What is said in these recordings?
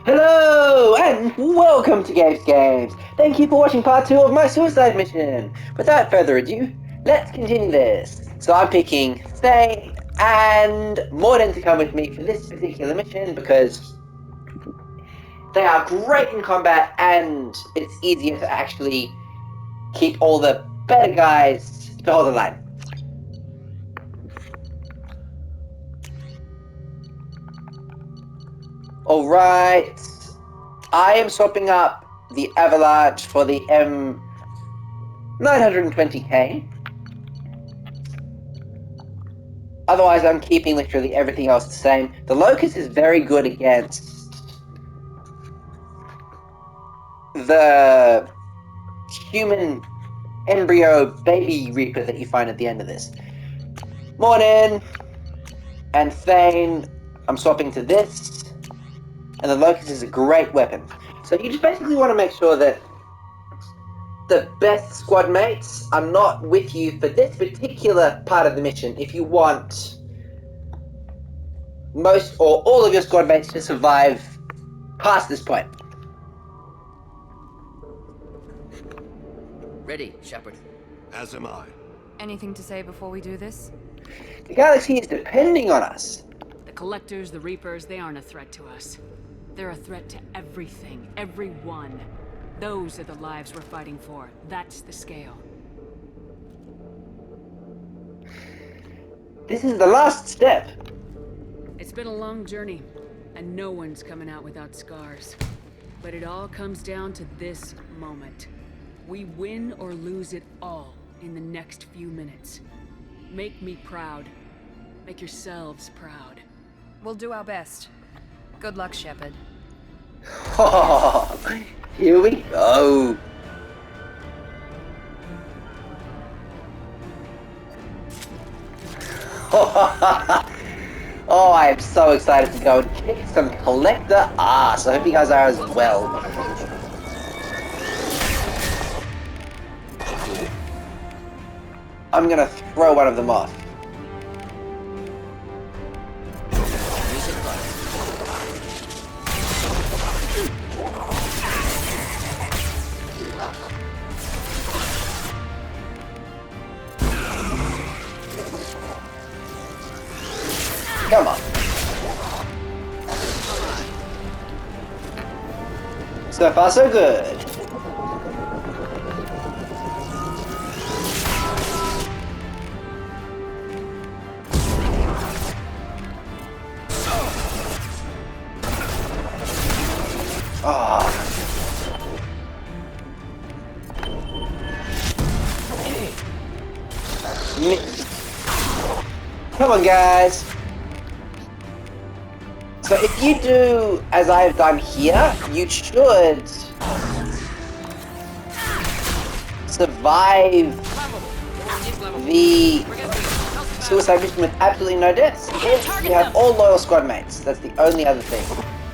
Hello and welcome to Games. Thank you for watching part 2 of my suicide mission. Without further ado, let's continue this. So I'm picking Thane and Morden to come with me for this particular mission because they are great in combat and it's easier to actually keep all the better guys to hold the line. Alright, I am swapping up the Avalanche for the M920K. Otherwise, I'm keeping literally everything else the same. The Locust is very good against the human embryo baby reaper that you find at the end of this. Morning! And Thane, I'm swapping to this. And the Locust is a great weapon. So you just basically want to make sure that the best squad mates are not with you for this particular part of the mission if you want most or all of your squad mates to survive past this point. Ready, Shepard. As am I. Anything to say before we do this? The galaxy is depending on us. The Collectors, the Reapers, they aren't a threat to us. They're a threat to everything, everyone. Those are the lives we're fighting for. That's the scale. This is the last step. It's been a long journey, and no one's coming out without scars. But it all comes down to this moment. We win or lose it all in the next few minutes. Make me proud. Make yourselves proud. We'll do our best. Good luck, Shepard. Oh, here we go. Oh, I am so excited to go and kick some collector ass. I hope you guys are as well. I'm gonna throw one of them off. Come on. So far, so good. Oh. Come on, guys. So if you do as I have done here, you should survive the suicide mission with absolutely no deaths. If you have all loyal squad mates, that's the only other thing.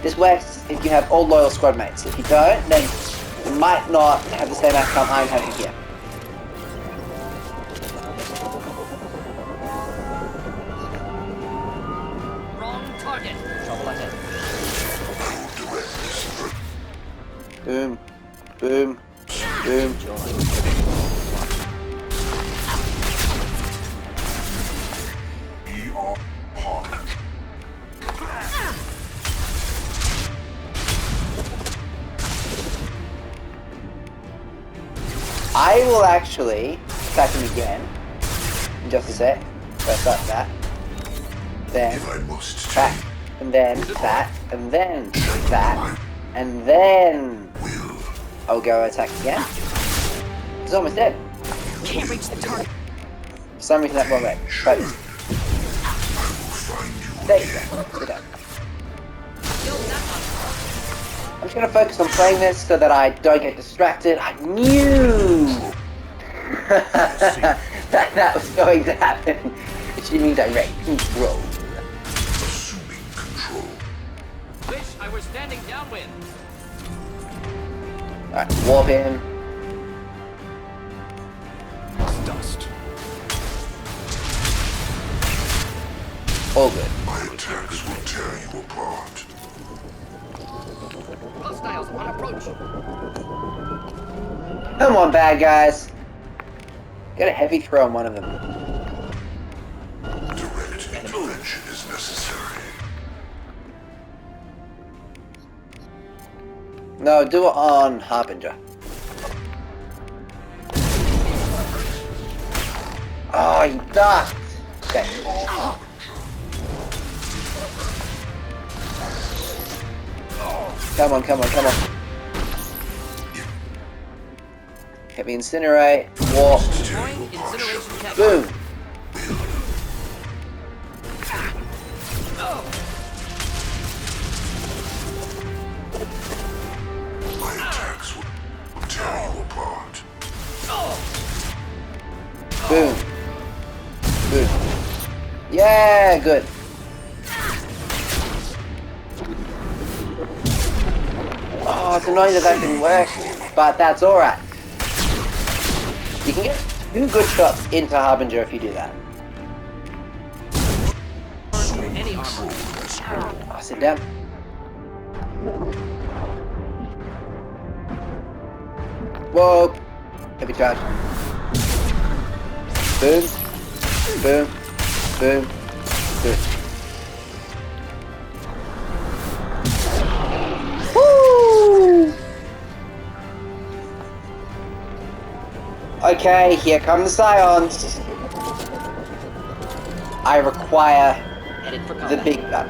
This works if you have all loyal squad mates. If you don't, then you might not have the same outcome I'm having here. Boom, boom, boom. I will actually attack him again in just a sec. First up that, then that, and then that, and then that, and then I'll go attack again. He's almost dead. Can't reach the target. For some reason that won't work. Focus. There you go. Sit down. I'm just gonna focus on playing this so that I don't get distracted. I knew that was going to happen. Assuming direct control. Assuming control. Wish I were standing downwind. Alright, warp in. Dust. All good. My attacks will tear you apart. approach. Come on, bad guys. Get a heavy throw on one of them. Direct intervention is necessary. No, do it on Harbinger. Oh, you ducked. Okay. Come on, come on, come on. Heavy incinerate. Warp. Deploying incineration tech. Boom. My attacks will tear you apart. Boom. Boom. Yeah, good. Oh, it's annoying that didn't work, but that's alright. You can get 2 good shots into Harbinger if you do that. Any armor. Oh, sit down. Whoa. Heavy charge. Boom. Boom. Boom. Boom. Woo! Okay, here come the Scions. I require Headed for the combat. big gun.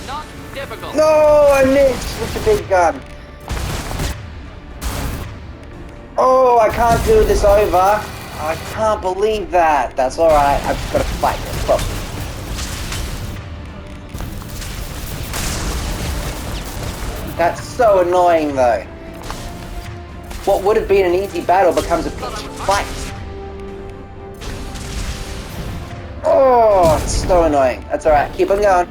Not difficult. No, I missed with the big gun. Oh, I can't do this over. I can't believe that. That's alright. I've just got to fight it. Well, that's so annoying though. What would have been an easy battle becomes a bitch fight. Oh, it's so annoying. That's alright. Keep on going.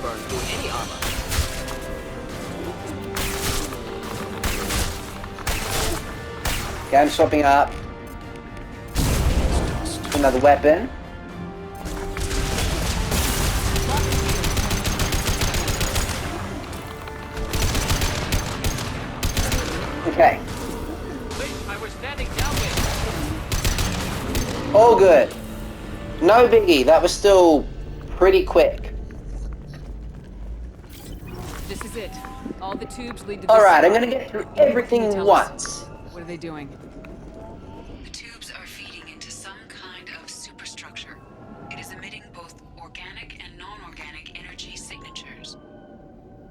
Burn through any armor. Okay, I'm swapping up. Another weapon. Okay, Wish I was standing downwind. all good. No biggie, that was still pretty quick. This is it. All the tubes lead to this. Alright, I'm gonna get through What can you everything tell us? once. What are they doing? The tubes are feeding into some kind of superstructure. It is emitting both organic and non-organic energy signatures.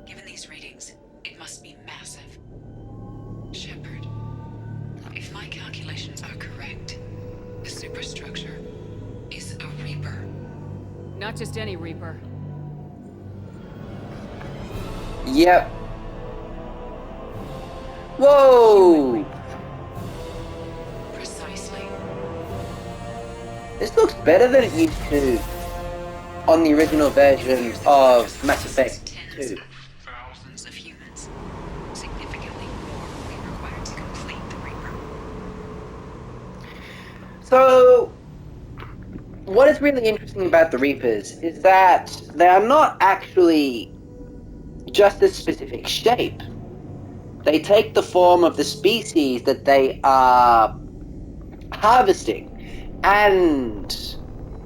Given these readings, it must be massive. Shepard, if my calculations are correct, the superstructure is a Reaper. Not just any Reaper. Yep. Whoa! Precisely. This looks better than it used to on the original version of Mass Effect 2. Thousands of humans. Significantly more will be required to complete the Reaper. So, what is really interesting about the Reapers is that they are not actually just a specific shape. They take the form of the species that they are harvesting. And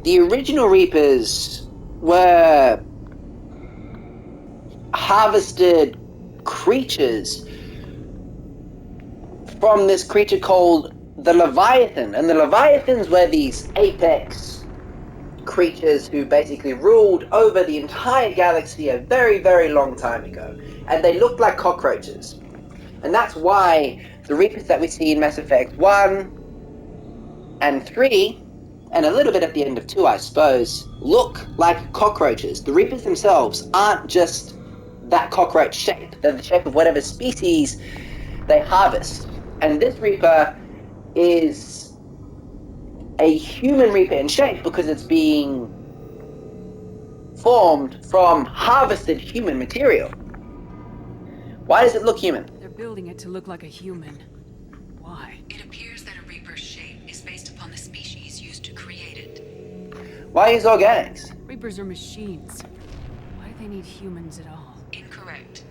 the original Reapers were harvested creatures from this creature called the Leviathan. And the Leviathans were these apex creatures who basically ruled over the entire galaxy a very, very long time ago. And they looked like cockroaches. And that's why the Reapers that we see in Mass Effect 1 and 3, and a little bit at the end of 2, I suppose, look like cockroaches. The Reapers themselves aren't just that cockroach shape. They're the shape of whatever species they harvest. And this Reaper is a human Reaper in shape because it's being formed from harvested human material. Why does it look human? They're building it to look like a human. Why? It appears that a Reaper's shape is based upon the species used to create it. Why use organics? Reapers are machines. Why do they need humans at all? Incorrect.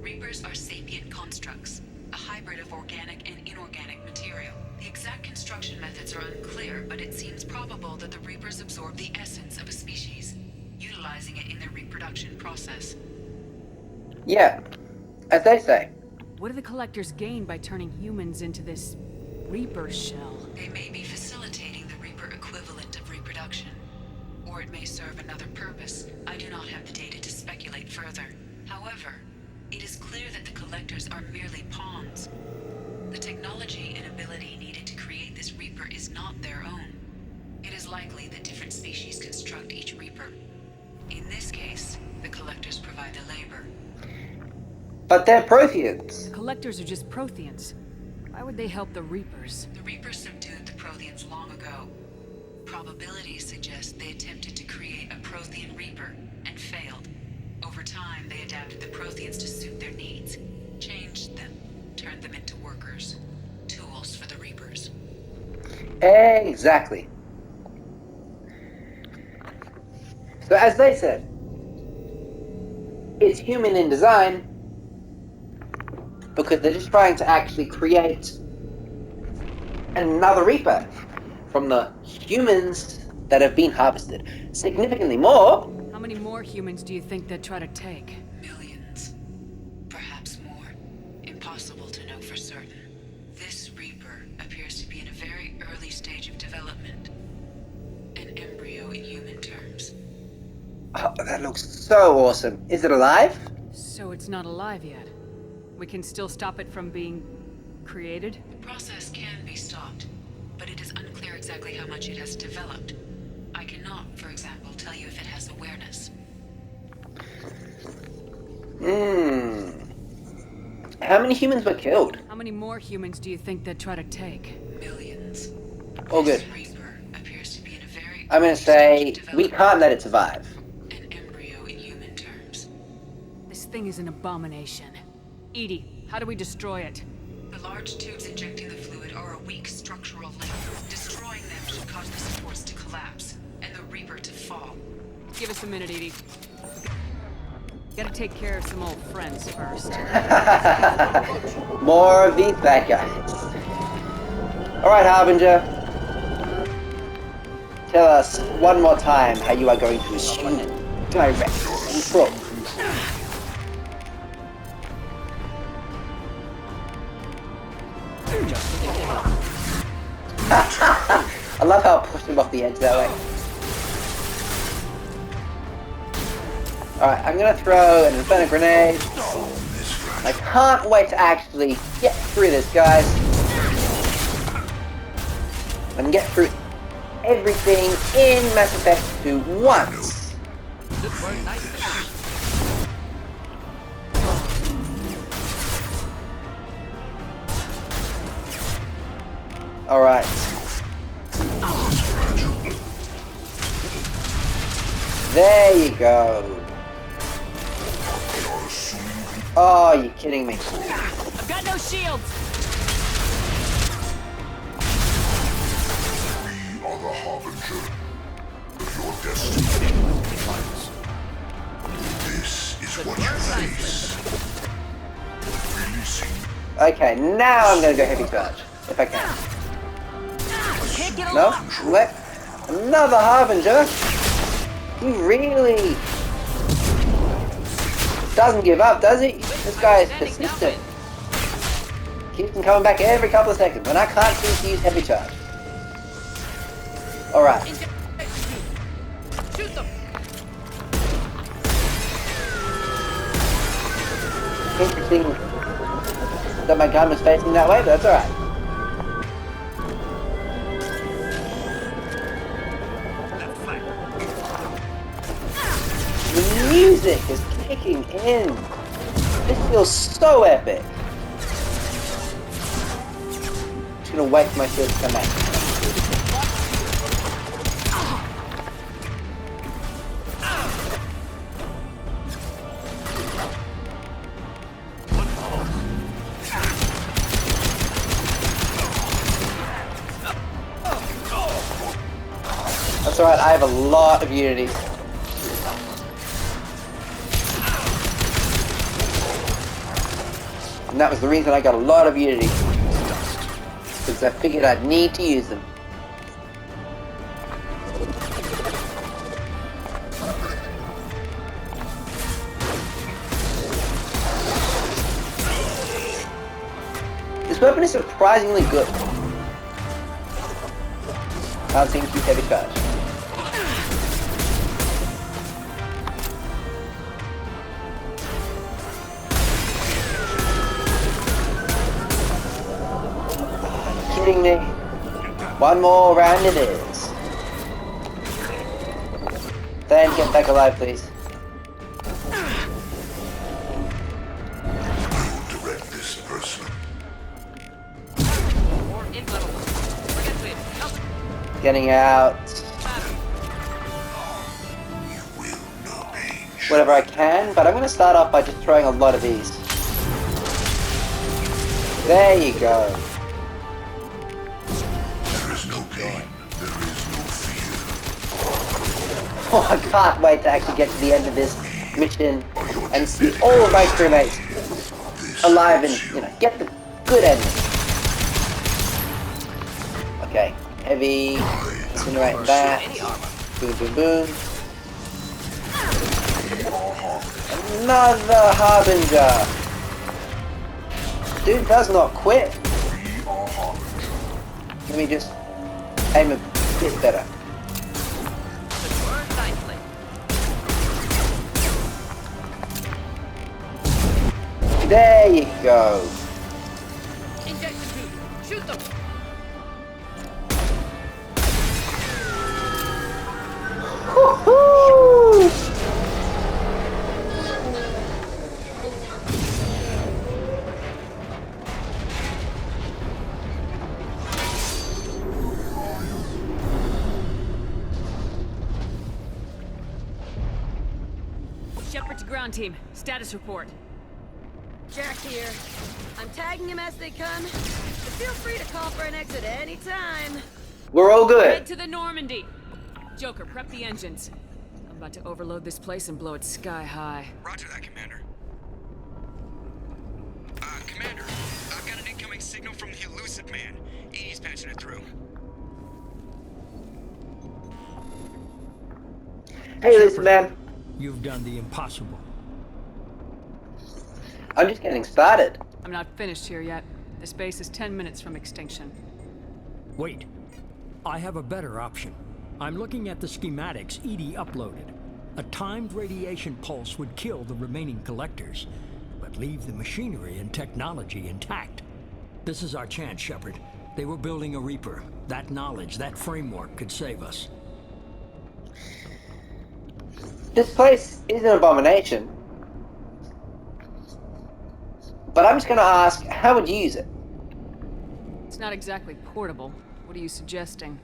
Reapers are sapient constructs, a hybrid of organic and inorganic material. The exact construction methods are unclear, but it seems probable that the Reapers absorb the essence of a species, utilizing it in their reproduction process. Yeah, as they say. What do the Collectors gain by turning humans into this Reaper shell? They may be facilitating the Reaper equivalent of reproduction, or it may serve another purpose. I do not have the data to speculate further. However, it is clear that the Collectors are merely pawns. The technology and ability needed to create this Reaper is not their own. It is likely that different species construct each Reaper. In this case, the Collectors provide the labor. But they're Protheans. The Collectors are just Protheans. Why would they help the Reapers? The Reapers subdued the Protheans long ago. Probabilities suggest they attempted to create a Prothean Reaper and failed. Over time, they adapted the Protheans to suit their needs, changed them, turned them into workers, tools for the Reapers. Exactly. So as they said, it's human in design because they're just trying to actually create another Reaper from the humans that have been harvested. Significantly more. How many more humans do you think they'd try to take? Millions. Perhaps more. Impossible to know for certain. This Reaper appears to be in a very early stage of development. An embryo in human terms. Oh, that looks so awesome. Is it alive? So it's not alive yet. We can still stop it from being created? The process can be stopped, but it is unclear exactly how much it has developed. I cannot, for example, tell you if it has awareness. How many humans were killed? How many more humans do you think they'd try to take? Millions. Oh, good. This Reaper appears to be in a very I'm gonna early say stage of we development. can't let it survive. An embryo in human terms. This thing is an abomination. Edie, how do we destroy it? The large tubes injecting the fluid are a weak structural link. Destroying them should cause the supports to collapse, and the Reaper to fall. Give us a minute, Edie. Gotta take care of some old friends first. More of these bad guys. Alright, Harbinger. Tell us one more time how you are going to assume direct control. I love how I pushed him off the edge that way. Alright, I'm gonna throw an Inferno Grenade. I can't wait to actually get through this, guys. And get through everything in Mass Effect 2 once. This worked nicely. Alright. There you go. Oh, you're kidding me. I've got no shields! We are the harbinger of your destiny. This is what you face. Releasing. Okay, now I'm gonna go heavy charge. If I can. Can't get No? What? Another Harbinger? He really doesn't give up, does he? This guy is persistent. Keeps him coming back every couple of seconds, and I can't seem to use heavy charge. Alright. Shoot them! Interesting that my gun was facing that way, but that's alright. The music is kicking in. This feels so epic. Just gonna wait for my shield to come back. That's alright, I have a lot of unity. And that was the reason I got a lot of unity. Because I figured I'd need to use them. This weapon is surprisingly good. Can't seem to keep heavy charge. Kidding me? One more round it is. Then get back alive, please. Direct this person. More inflammable. Forget it. Help. Getting out. You will know pain. Whatever I can, but I'm going to start off by just throwing a lot of these. There you go. There is no pain. There is no fear. Oh, I can't wait to actually get to the end of this mission and see all of my crewmates alive and, you know, get the good ending. Okay, heavy, incinerate that, Any armor. boom, boom, boom. Another Harbinger! Dude does not quit. Let me just aim a bit better. Burn nicely. There you go. Injection tube. Shoot them. Woohoo! Shepard to ground team. Status report. Jack here. I'm tagging him as they come, but feel free to call for an exit anytime. We're all good. Head to the Normandy. Joker, prep the engines. I'm about to overload this place and blow it sky high. Roger that, Commander. Commander, I've got an incoming signal from the elusive man. Edie's patching it through. Hey, listen, man. You've done the impossible. I'm just getting started. I'm not finished here yet. This base is 10 minutes from extinction. Wait. I have a better option. I'm looking at the schematics Edie uploaded. A timed radiation pulse would kill the remaining collectors, but leave the machinery and technology intact. This is our chance, Shepard. They were building a Reaper. That knowledge, that framework could save us. This place is an abomination. But I'm just gonna ask, how would you use it? It's not exactly portable. What are you suggesting?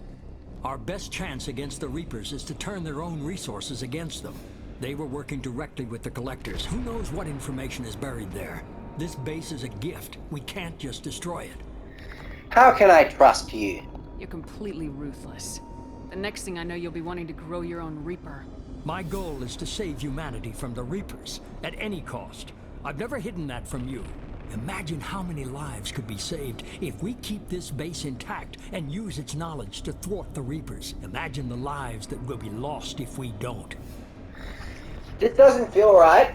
Our best chance against the Reapers is to turn their own resources against them. They were working directly with the collectors. Who knows what information is buried there? This base is a gift. We can't just destroy it. How can I trust you? You're completely ruthless. The next thing I know, you'll be wanting to grow your own Reaper. My goal is to save humanity from the Reapers, at any cost. I've never hidden that from you. Imagine how many lives could be saved if we keep this base intact and use its knowledge to thwart the Reapers. Imagine the lives that will be lost if we don't. This doesn't feel right.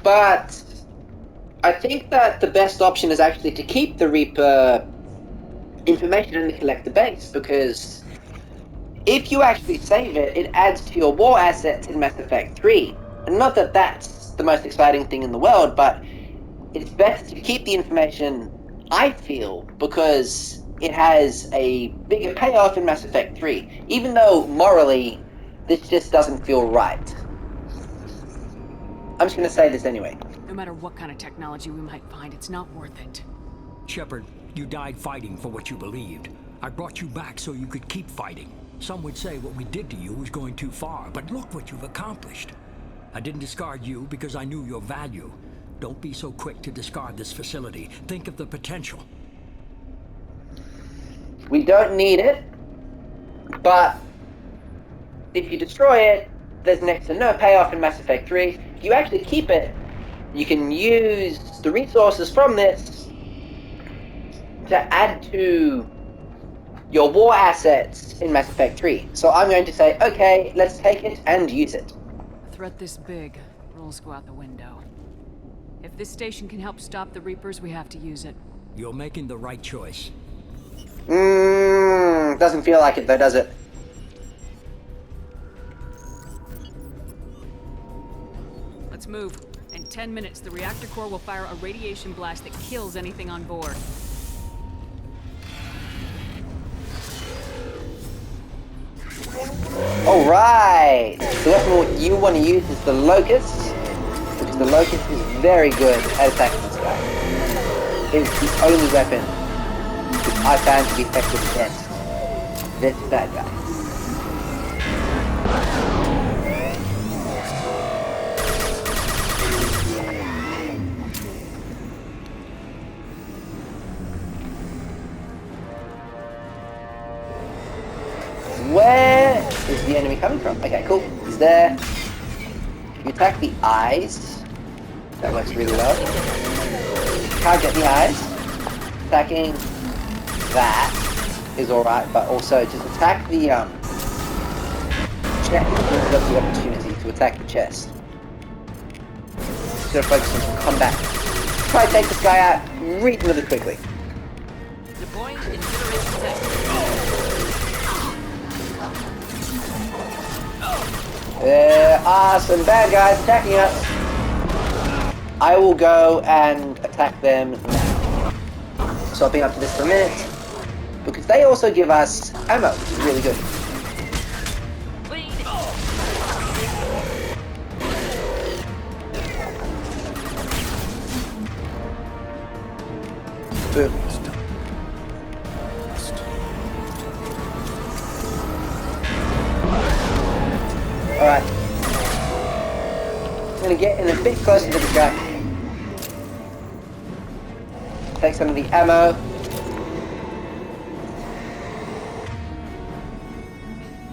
But I think that the best option is actually to keep the Reaper information and collect the base, because if you actually save it, it adds to your war assets in Mass Effect 3. And not that that's the most exciting thing in the world, but it's best to keep the information, I feel, because it has a bigger payoff in Mass Effect 3, even though morally this just doesn't feel right. I'm just going to say this anyway. No matter what kind of technology we might find, it's not worth it. Shepard, you died fighting for what you believed. I brought you back so you could keep fighting. Some would say what we did to you was going too far, but look what you've accomplished. I didn't discard you because I knew your value. Don't be so quick to discard this facility. Think of the potential. We don't need it, But if you destroy it, there's next to no payoff in Mass Effect 3. If you actually keep it, you can use the resources from this to add to your war assets in Mass Effect 3. So I'm going to say, okay, let's take it and use it. A threat this big, rules go out the window. If this station can help stop the Reapers, we have to use it. You're making the right choice. Doesn't feel like it though, does it? Let's move. In 10 minutes, the reactor core will fire a radiation blast that kills anything on board. Alright! The weapon you want to use is the Locust, because the Locust is very good at attacking this guy. It is the only weapon that I found to be effective against this bad guy. Where is the enemy coming from? Okay, cool. He's there. You attack the eyes. That works really well. Can't get the eyes. Attacking that is alright, but also just attack the chest. Gives us the opportunity to attack the chest. Just gotta focus on combat. Try to take this guy out reasonably quickly. Deploying incineration tech. There are some bad guys attacking us. I will go and attack them now. Swapping up to this for a minute. Because they also give us ammo, which is really good. Boom. Alright. I'm gonna get in a bit closer to the guy. Take some of the ammo.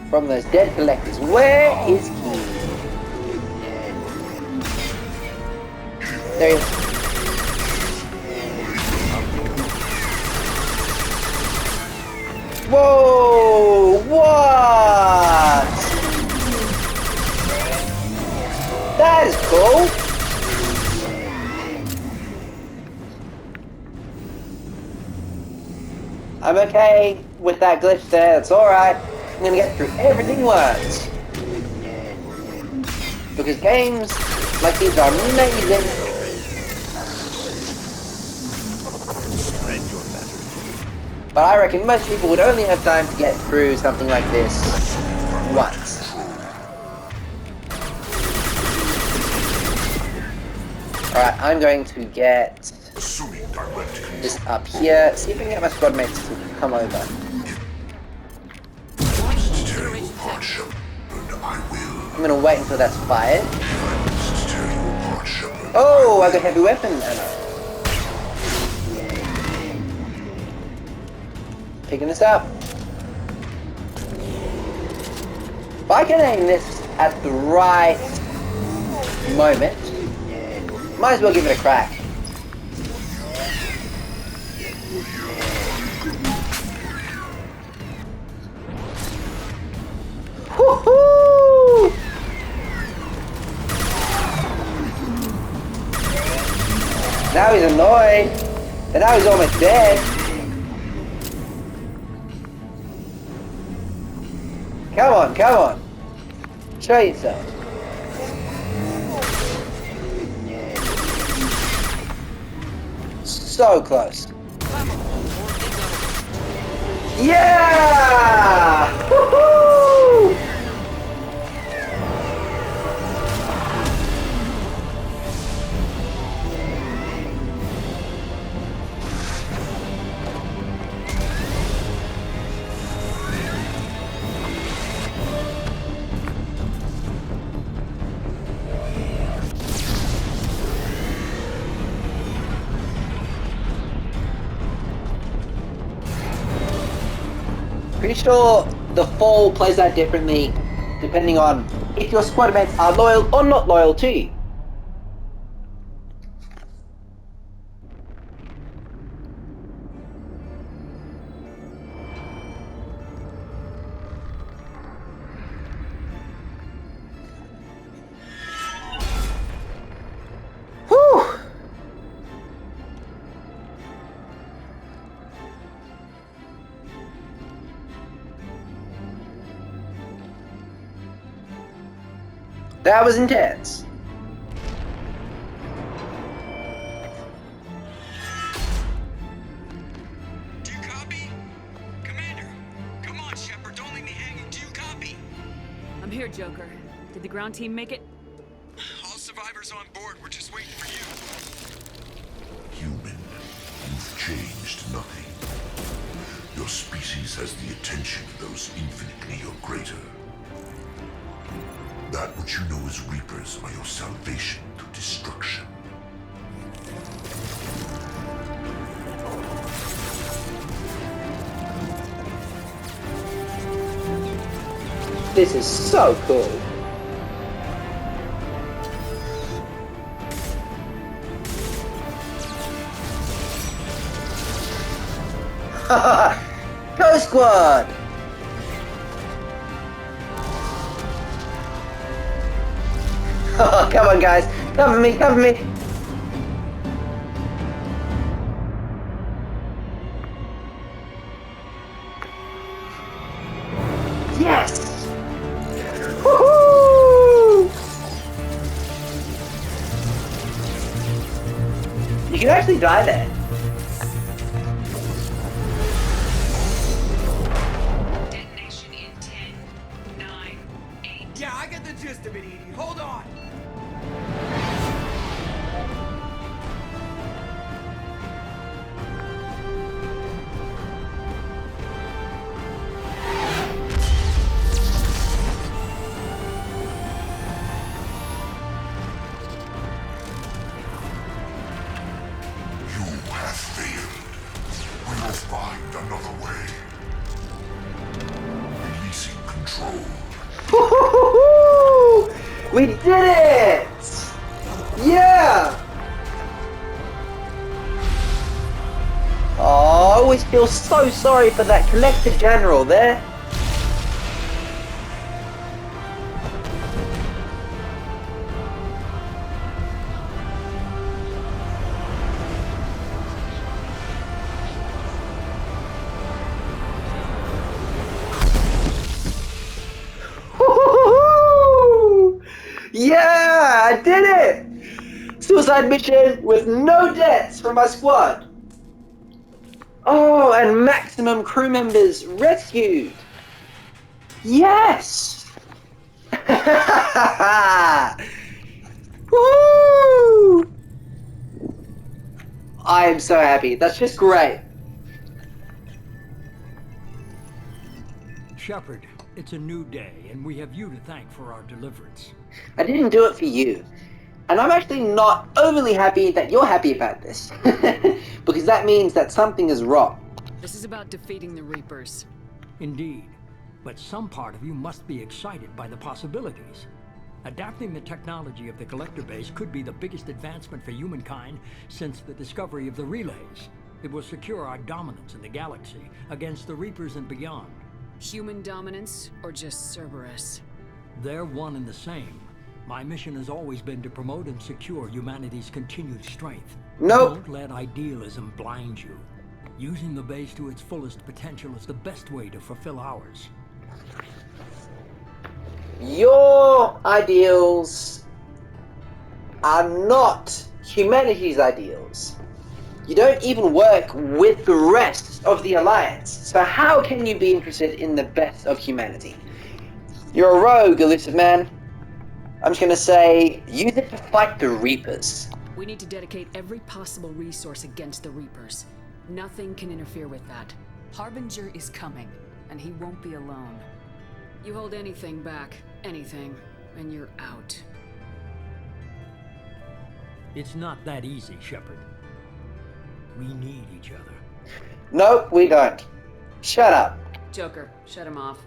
From those dead collectors. Where is he? There he is. Whoa! What? That is cool. I'm okay with that glitch there, that's alright. I'm gonna get through everything once. Because games like these are amazing. But I reckon most people would only have time to get through something like this once. Alright, I'm going to get this up here. See if we can get my squad mates to come over. I'm gonna wait until that's fired. Oh, I got heavy weapon ammo. Picking this up. If I can aim this at the right moment, might as well give it a crack. Woohoo! Now he's annoyed, and now he's almost dead. Come on, come on. Show yourself. So close. Yeah! Woohoo! Pretty sure the fall plays out differently depending on if your squad mates are loyal or not loyal to you. Whew! That was intense. Do you copy? Commander, come on, Shepard, don't leave me hanging. Do you copy? I'm here, Joker. Did the ground team make it? All survivors on board. We're just waiting for you. Human, you've changed nothing. Your species has the attention of those infinitely or greater. That which you know as Reapers are your salvation to destruction. This is so cool. Go Squad! Come on guys, cover me, cover me! Yes! Woohoo! You can actually die there. Detonation in 10, 9, 8. Yeah, I get the gist of it, Edie. Hold on. You have failed. We will find another way. Releasing control. Woohoo! We did it! Yeah! Oh, I always feel so sorry for that Collector General there. Woohoo! Yeah, I did it! Suicide mission with no deaths from my squad. Oh, and maximum crew members rescued. Yes! Woo! I am so happy. That's just great. Shepard, it's a new day, and we have you to thank for our deliverance. I didn't do it for you. And I'm actually not overly happy that you're happy about this. Because that means that something is wrong. This is about defeating the Reapers. Indeed, but some part of you must be excited by the possibilities. Adapting the technology of the Collector base could be the biggest advancement for humankind since the discovery of the relays. It will secure our dominance in the galaxy against the Reapers and beyond. Human dominance, or just Cerberus? They're one and the same. My mission has always been to promote and secure humanity's continued strength. Nope. Don't let idealism blind you. Using the base to its fullest potential is the best way to fulfill ours. Your ideals are not humanity's ideals. You don't even work with the rest of the Alliance. So how can you be interested in the best of humanity? You're a rogue, elusive man. I'm just gonna say, use it to fight the Reapers. We need to dedicate every possible resource against the Reapers. Nothing can interfere with that. Harbinger is coming, and he won't be alone. You hold anything back, anything, and you're out. It's not that easy, Shepard. We need each other. Nope, we don't. Shut up. Joker, shut him off.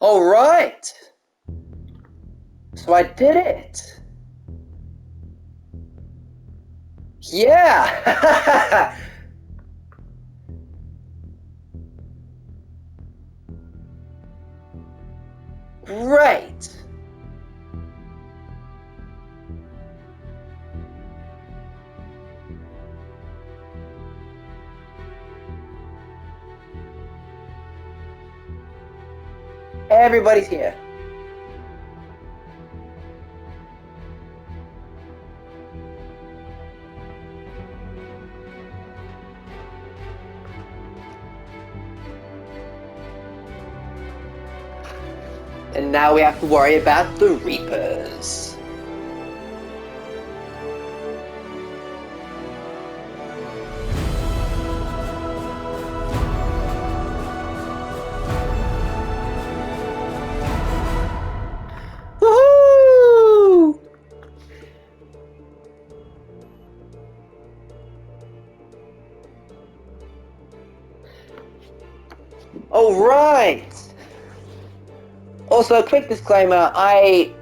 Alright! So I did it! Yeah! Great! Everybody's here. And now we have to worry about the Reapers. Woohoo! Alright! Also, quick disclaimer, I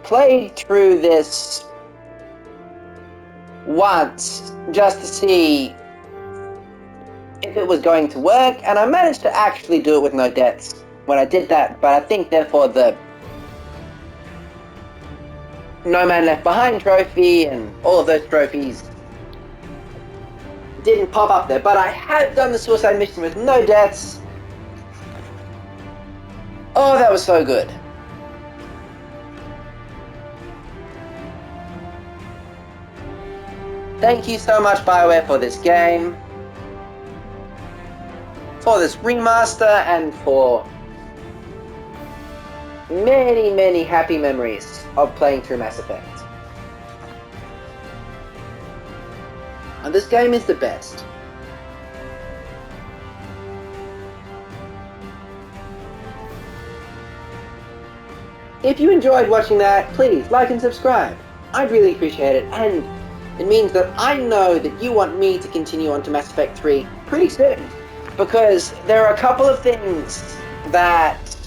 played through this once just to see if it was going to work, and I managed to actually do it with no deaths when I did that, but I think therefore the No Man Left Behind trophy and all of those trophies didn't pop up there, but I had done the suicide mission with no deaths. Oh, that was so good. Thank you so much, BioWare, for this game, for this remaster, and for many, many happy memories of playing through Mass Effect. And this game is the best. If you enjoyed watching that, please like and subscribe. I'd really appreciate it, and it means that I know that you want me to continue on to Mass Effect 3 pretty soon, because there are a couple of things that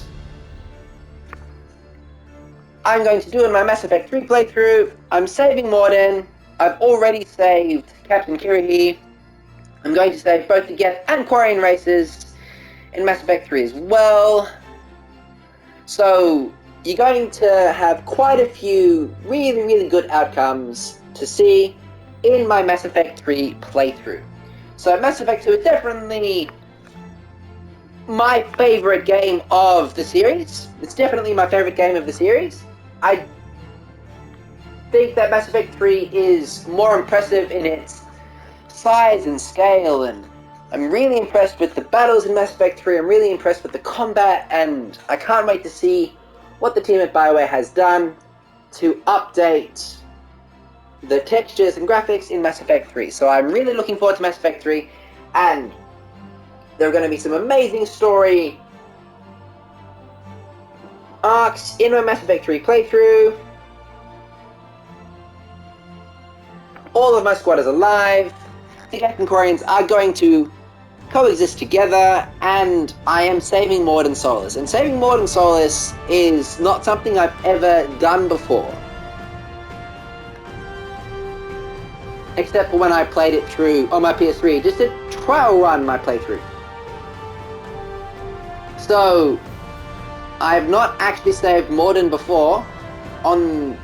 I'm going to do in my Mass Effect 3 playthrough. I'm saving Morden. I've already saved Captain Kirihee. I'm going to save both the Geth and Quarian races in Mass Effect 3 as well. So you're going to have quite a few really, really good outcomes to see in my Mass Effect 3 playthrough. So Mass Effect 2 is definitely my favorite game of the series. It's definitely my favorite game of the series. I think that Mass Effect 3 is more impressive in its size and scale, and I'm really impressed with the battles in Mass Effect 3. I'm really impressed with the combat, and I can't wait to see what the team at BioWare has done to update the textures and graphics in Mass Effect 3. So I'm really looking forward to Mass Effect 3, and there are going to be some amazing story arcs in my Mass Effect 3 playthrough. All of my squad is alive. The Geth and Quarians are going to coexist together, and I am saving Morden Solus. And saving Morden Solus is not something I've ever done before, except for when I played it through on my PS3, just a trial run my playthrough. So I have not actually saved Morden before on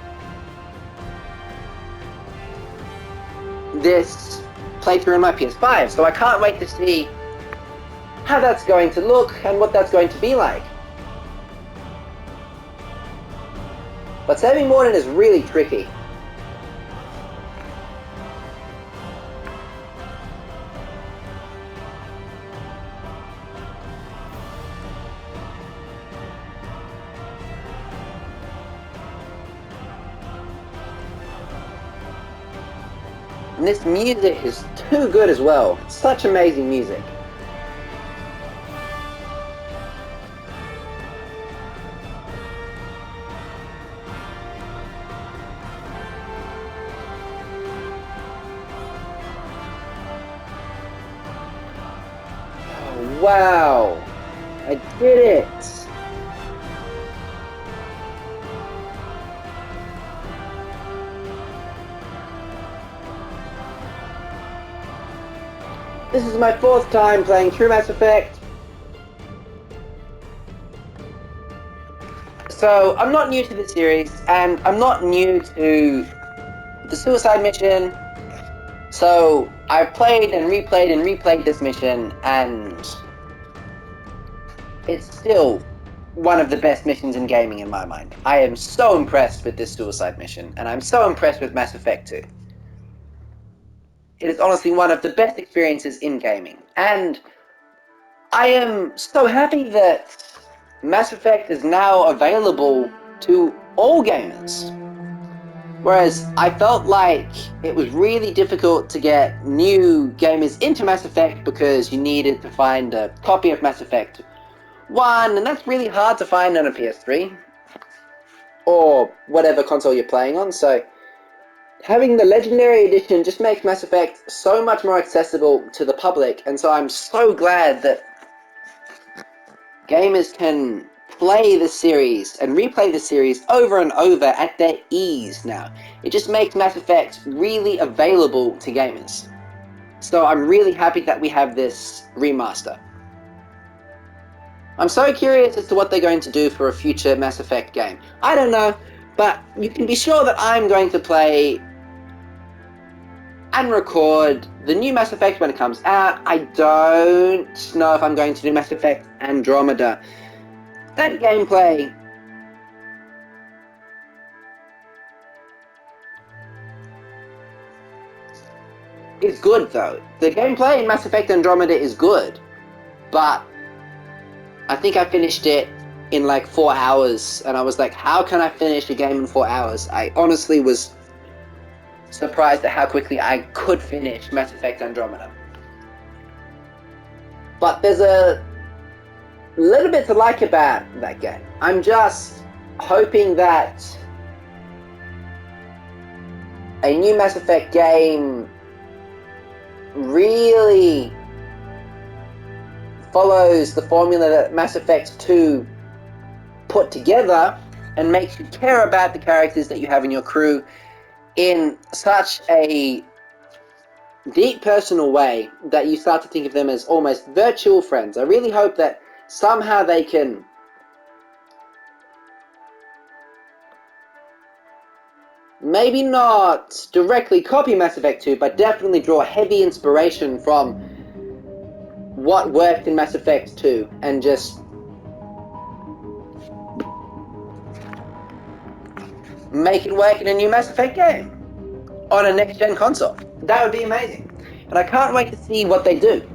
this playthrough on my PS5, so I can't wait to see how that's going to look and what that's going to be like. But saving Morden is really tricky. And this music is too good as well. Such amazing music. Oh, wow! I did it! This is my 4th time playing True Mass Effect. So, I'm not new to the series, and I'm not new to the suicide mission. So, I've played and replayed this mission, and it's still one of the best missions in gaming in my mind. I am so impressed with this suicide mission, and I'm so impressed with Mass Effect 2. It is honestly one of the best experiences in gaming, and I am so happy that Mass Effect is now available to all gamers. Whereas I felt like it was really difficult to get new gamers into Mass Effect because you needed to find a copy of Mass Effect 1, and that's really hard to find on a PS3 or whatever console you're playing on, so having the Legendary Edition just makes Mass Effect so much more accessible to the public, and so I'm so glad that gamers can play the series and replay the series over and over at their ease now. It just makes Mass Effect really available to gamers. So I'm really happy that we have this remaster. I'm so curious as to what they're going to do for a future Mass Effect game. I don't know, but you can be sure that I'm going to play and record the new Mass Effect when it comes out. I don't know if I'm going to do Mass Effect Andromeda. That gameplay is good though. The gameplay in Mass Effect Andromeda is good, but I think I finished it in like 4 hours, and I was like, how can I finish a game in 4 hours? I honestly was surprised at how quickly I could finish Mass Effect Andromeda. But there's a little bit to like about that game. I'm just hoping that a new Mass Effect game really follows the formula that Mass Effect 2 put together and makes you care about the characters that you have in your crew in such a deep personal way that you start to think of them as almost virtual friends. I really hope that somehow they can maybe not directly copy Mass Effect 2, but definitely draw heavy inspiration from what worked in Mass Effect 2 and just make it work in a new Mass Effect game on a next-gen console. That would be amazing. And I can't wait to see what they do.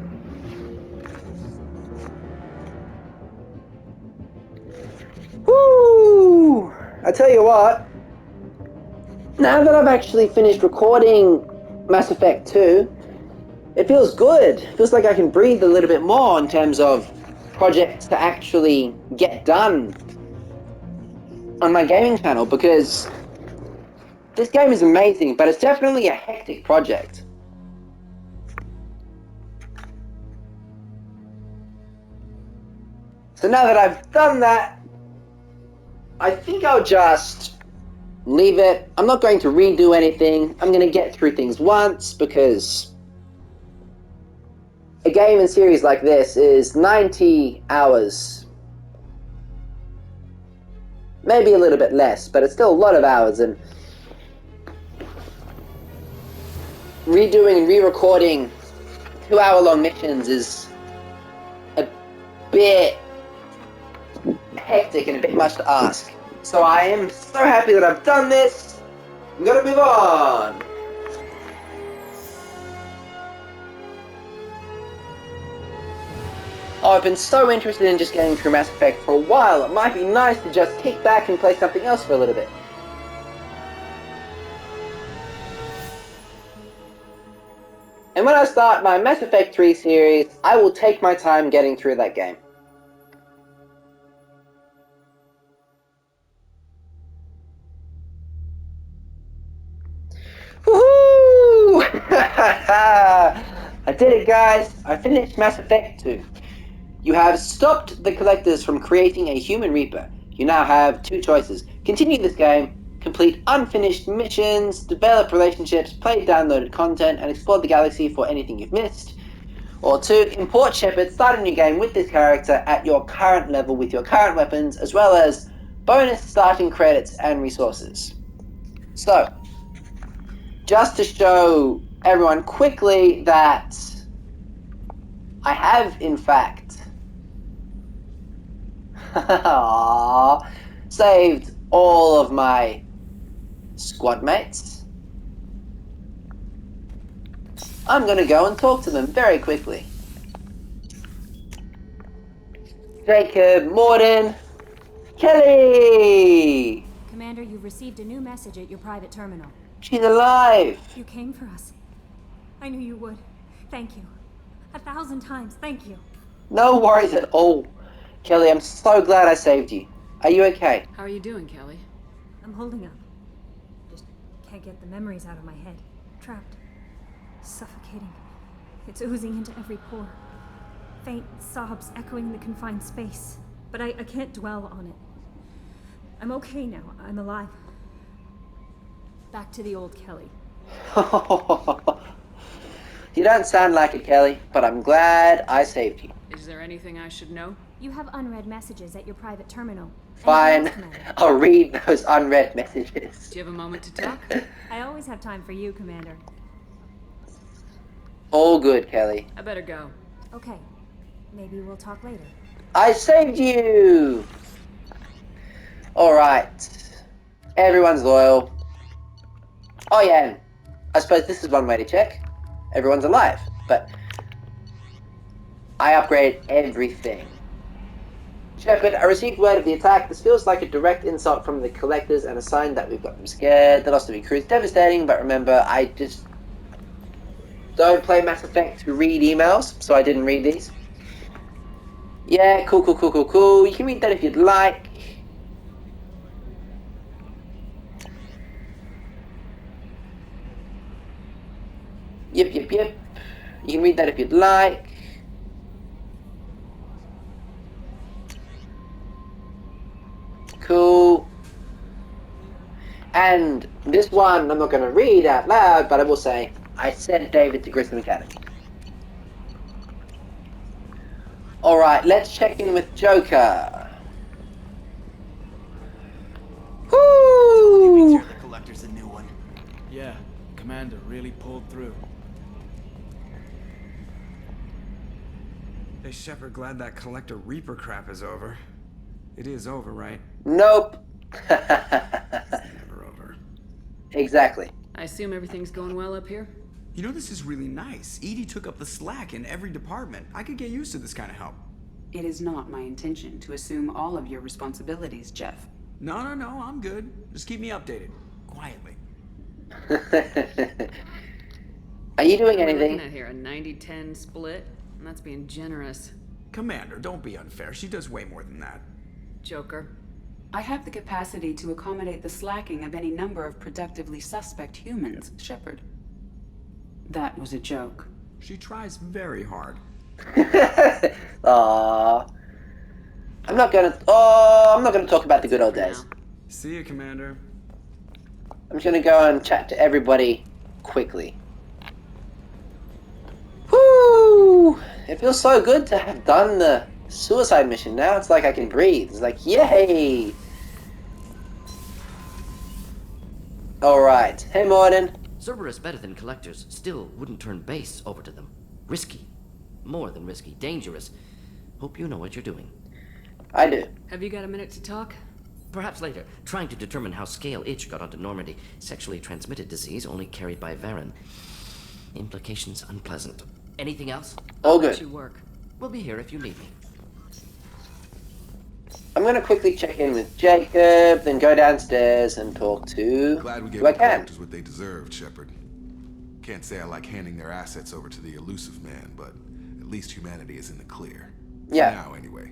Woo! I tell you what, now that I've actually finished recording Mass Effect 2, it feels good. It feels like I can breathe a little bit more in terms of projects to actually get done on my gaming channel, because this game is amazing, but it's definitely a hectic project. So now that I've done that, I think I'll just leave it. I'm not going to redo anything. I'm going to get through things once, because a game and series like this is 90 hours. Maybe a little bit less, but it's still a lot of hours, and redoing and re-recording 2-hour-long missions is a bit hectic and a bit much to ask. So I am so happy that I've done this. I'm gonna move on. Oh, I've been so interested in just getting through Mass Effect for a while. It might be nice to just kick back and play something else for a little bit. And when I start my Mass Effect 3 series, I will take my time getting through that game. Woohoo! I did it, guys. I finished Mass Effect 2. You have stopped the collectors from creating a human reaper. You now have 2 choices. Continue this game, complete unfinished missions, develop relationships, play downloaded content, and explore the galaxy for anything you've missed. Or 2, import Shepard, start a new game with this character at your current level with your current weapons, as well as bonus starting credits and resources. So, just to show everyone quickly that I have, in fact, saved all of my squad mates, I'm going to go and talk to them very quickly. Jacob, Morden, Kelly! Commander, you've received a new message at your private terminal. She's alive! You came for us. I knew you would. Thank you. 1,000 times, thank you. No worries at all. Kelly, I'm so glad I saved you. Are you okay? How are you doing, Kelly? I'm holding up. Just can't get the memories out of my head. Trapped. Suffocating. It's oozing into every pore. Faint sobs echoing the confined space. But I can't dwell on it. I'm okay now. I'm alive. Back to the old Kelly. You don't sound like it, Kelly, but I'm glad I saved you. Is there anything I should know? You have unread messages at your private terminal. Fine. I'll read those unread messages. Do you have a moment to talk? I always have time for you, Commander. All good, Kelly. I better go. Okay. Maybe we'll talk later. I saved you! Alright. Everyone's loyal. Oh yeah, and I suppose this is one way to check. Everyone's alive, but I upgrade everything. Shepard, I received word of the attack. This feels like a direct insult from the Collectors and a sign that we've got them scared. The loss of your crew is devastating, but remember, I just don't play Mass Effect to read emails, so I didn't read these. Yeah, cool. You can read that if you'd like. Yep. You can read that if you'd like. Cool. And this one I'm not going to read out loud, but I will say, I sent David to Grissom Academy. Alright, let's check in with Joker. Woo! The Collector's a new one. Yeah, Commander really pulled through. Hey, Shepard, glad that Collector Reaper crap is over. It is over, right? Nope. It's never over. Exactly. I assume everything's going well up here? You know, this is really nice. Edie took up the slack in every department. I could get used to this kind of help. It is not my intention to assume all of your responsibilities, Jeff. No, I'm good. Just keep me updated. Quietly. Are you doing What are we anything? looking at here? A 90-10 split? And that's being generous. Commander, don't be unfair. She does way more than that. Joker. I have the capacity to accommodate the slacking of any number of productively suspect humans, Shepard. That was a joke. She tries very hard. Aww. I'm not gonna talk about the good old days. See you, Commander. I'm just gonna go and chat to everybody quickly. Woo! It feels so good to have done the suicide mission. Now it's like I can breathe. It's like, yay! Alright. Hey, Morden. Cerberus better than Collectors still wouldn't turn base over to them. Risky. More than risky. Dangerous. Hope you know what you're doing. I do. Have you got a minute to talk? Perhaps later. Trying to determine how Scale Itch got onto Normandy. Sexually transmitted disease only carried by Varen. Implications unpleasant. Anything else? All Let good. you work. We'll be here if you need me. I'm gonna quickly check in with Jacob, then go downstairs and talk to Glad we gave who I the can. Collectors what they deserved, Shepard. Can't say I like handing their assets over to the elusive man, but at least humanity is in the clear. Yeah. For now, anyway.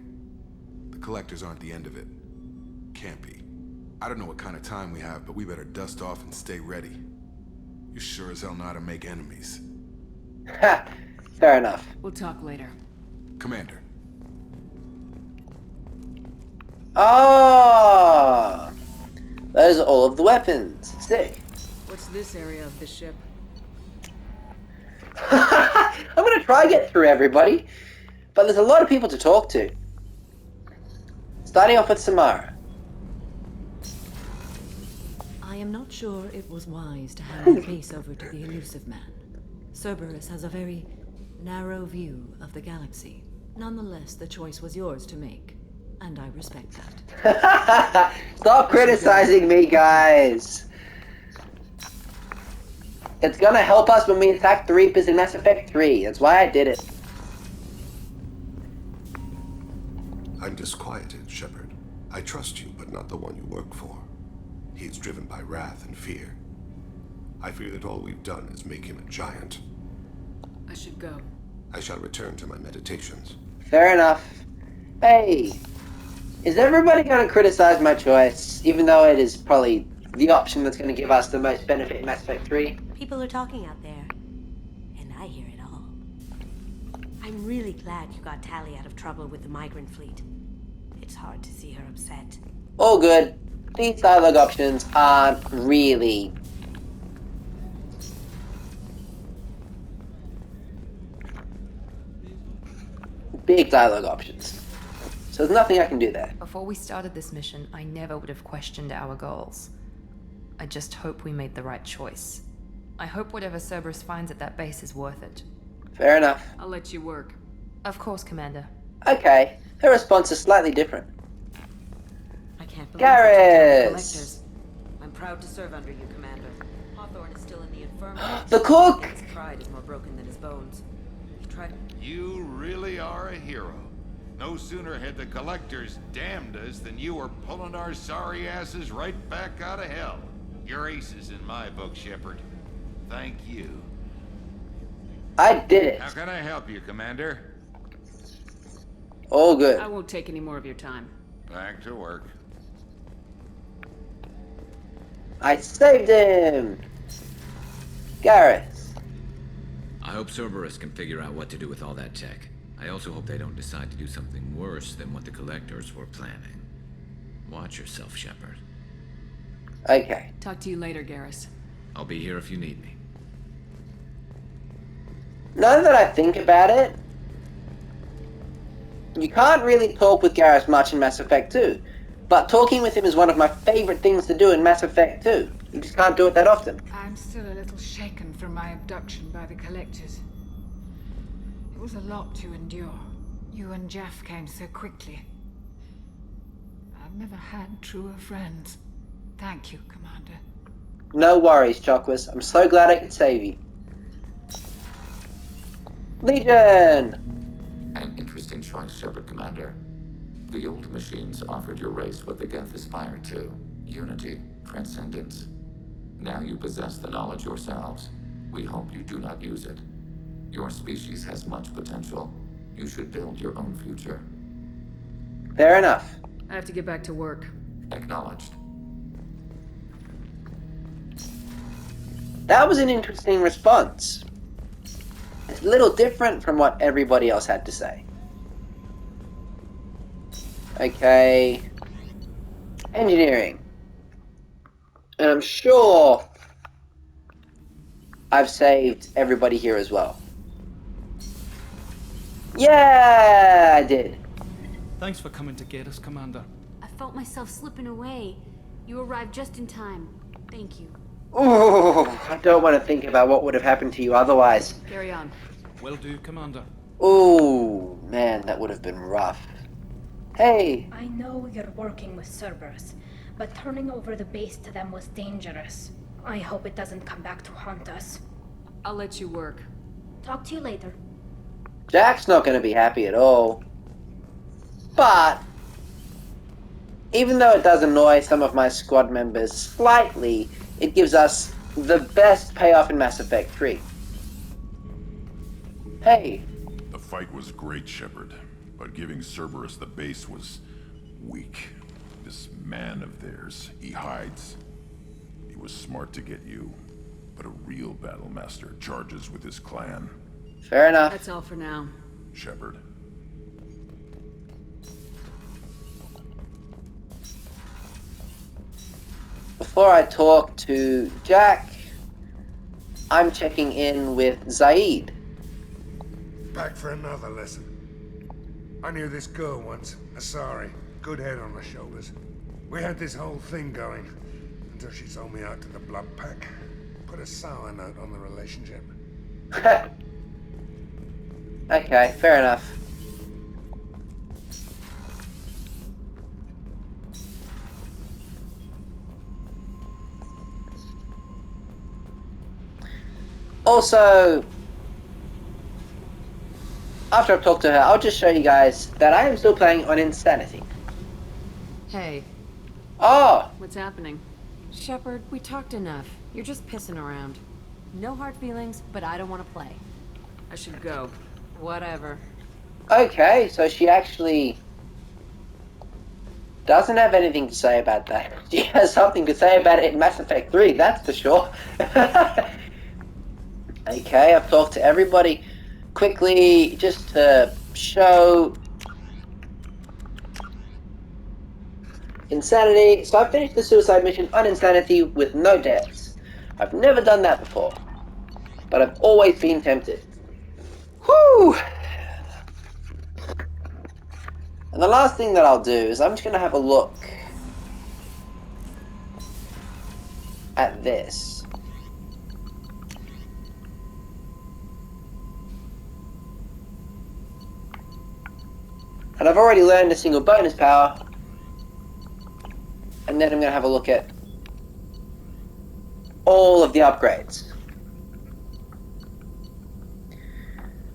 The Collectors aren't the end of it. Can't be. I don't know what kind of time we have, but we better dust off and stay ready. You sure as hell know how to make enemies. Ha! Fair enough. We'll talk later. Commander. Ah! Those are all of the weapons. Sick. What's this area of the ship? I'm gonna gonna try to get through everybody, but there's a lot of people to talk to. Starting off with Samara. I am not sure it was wise to hand the base over to the elusive man. Cerberus has a very narrow view of the galaxy. Nonetheless, the choice was yours to make, and I respect that. Stop criticizing me, guys. It's gonna help us when we attack the Reapers in Mass Effect 3. That's why I did it. I'm disquieted, Shepard. I trust you, but not the one you work for. He is driven by wrath and fear. I fear that all we've done is make him a giant. I should go. I shall return to my meditations. Fair enough. Hey, is everybody gonna criticize my choice, even though it is probably the option that's gonna give us the most benefit in Mass Effect 3? People are talking out there, and I hear it all. I'm really glad you got Tali out of trouble with the migrant fleet. It's hard to see her upset. All good. These dialogue options aren't really... big dialogue options. So there's nothing I can do there. Before we started this mission, I never would have questioned our goals. I just hope we made the right choice. I hope whatever Cerberus finds at that base is worth it. Fair enough. I'll let you work. Of course, Commander. Okay, her response is slightly different. I can't believe you're Garrus! collectors. I'm proud to serve under you, Commander. Hawthorne is still in the infirmary. The cook! His pride is more broken than his bones. He tried. You really are a hero. No sooner had the collectors damned us than you were pulling our sorry asses right back out of hell. You're aces in my book, Shepard. Thank you. I did it. How can I help you, Commander? All good. I won't take any more of your time. Back to work. I saved him! Garrus. I hope Cerberus can figure out what to do with all that tech. I also hope they don't decide to do something worse than what the collectors were planning. Watch yourself, Shepard. Okay. Talk to you later, Garrus. I'll be here if you need me. Now that I think about it, you can't really talk with Garrus much in Mass Effect 2, but talking with him is one of my favorite things to do in Mass Effect 2. You just can't do it that often. I'm still a little shaken from my abduction by the collectors. It was a lot to endure. You and Jeff came so quickly. I've never had truer friends. Thank you, Commander. No worries, Chocwas. I'm so glad I could save you. Legion! An interesting choice, Shepard, Commander. The old machines offered your race what the Geth aspired to. Unity, transcendence. Now you possess the knowledge yourselves. We hope you do not use it. Your species has much potential. You should build your own future. Fair enough. I have to get back to work. Acknowledged. That was an interesting response. It's a little different from what everybody else had to say. Okay. Engineering. And I'm sure I've saved everybody here as well. Yeah, I did. Thanks for coming to get us, Commander. I felt myself slipping away. You arrived just in time. Thank you. Ooh, I don't want to think about what would have happened to you otherwise. Carry on. Will do, Commander. Ooh, man, that would have been rough. Hey! I know you're working with Cerberus, but turning over the base to them was dangerous. I hope it doesn't come back to haunt us. I'll let you work. Talk to you later. Jack's not going to be happy at all. But, even though it does annoy some of my squad members slightly, it gives us the best payoff in Mass Effect 3. Hey. The fight was great, Shepard, but giving Cerberus the base was weak. This man of theirs, he hides. He was smart to get you, but a real battle master charges with his clan. Fair enough. That's all for now. Shepard. Before I talk to Jack, I'm checking in with Zaid. back for another lesson. I knew this girl once, Asari. Good head on her shoulders. We had this whole thing going, until she sold me out to the Blood Pack. Put a sour note on the relationship. Okay, fair enough. Also, after I've talked to her, I'll just show you guys that I am still playing on Insanity. Hey. Oh! What's happening? Shepard, we talked enough. You're just pissing around. No hard feelings, but I don't want to play. I should go. Whatever. Okay, so she actually doesn't have anything to say about that. She has something to say about it in Mass Effect 3, that's for sure. Okay, I've talked to everybody quickly just to show Insanity. So I finished the suicide mission on Insanity with no deaths. I've never done that before, but I've always been tempted. Whew! And the last thing that I'll do is I'm just going to have a look at this. And I've already learned a single bonus power. And then I'm going to have a look at all of the upgrades.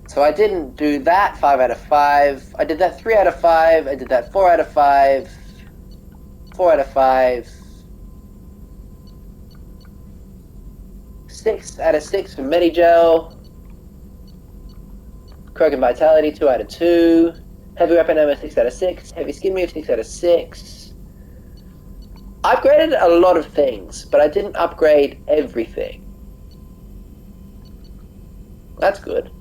So I didn't do that 5 out of 5. I did that 3 out of 5. I did that 4 out of 5. 4 out of 5. 6 out of 6 for Medigel. Krogan Vitality 2 out of 2. Heavy Weapon Ammo 6 out of 6. Heavy Skin Move 6 out of 6. I upgraded a lot of things, but I didn't upgrade everything. That's good.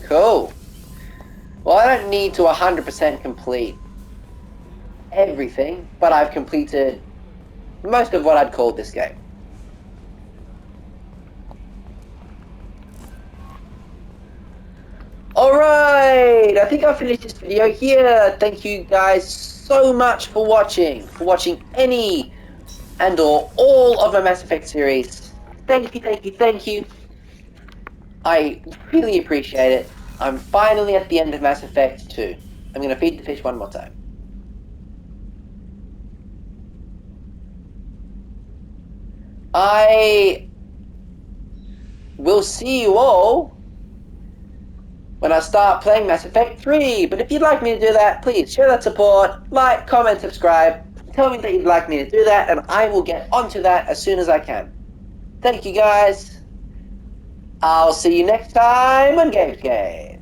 Cool. Well, I don't need to 100% complete everything, but I've completed most of what I'd call this game. Alright, I think I'll finish this video here. Thank you guys so much for watching any and or all of my Mass Effect series. Thank you, thank you, thank you. I really appreciate it. I'm finally at the end of Mass Effect 2. I'm going to feed the fish one more time. I will see you all when I start playing Mass Effect 3. But if you'd like me to do that, please share that support, like, comment, subscribe. Tell me that you'd like me to do that, and I will get onto that as soon as I can. Thank you guys. I'll see you next time on Games Game.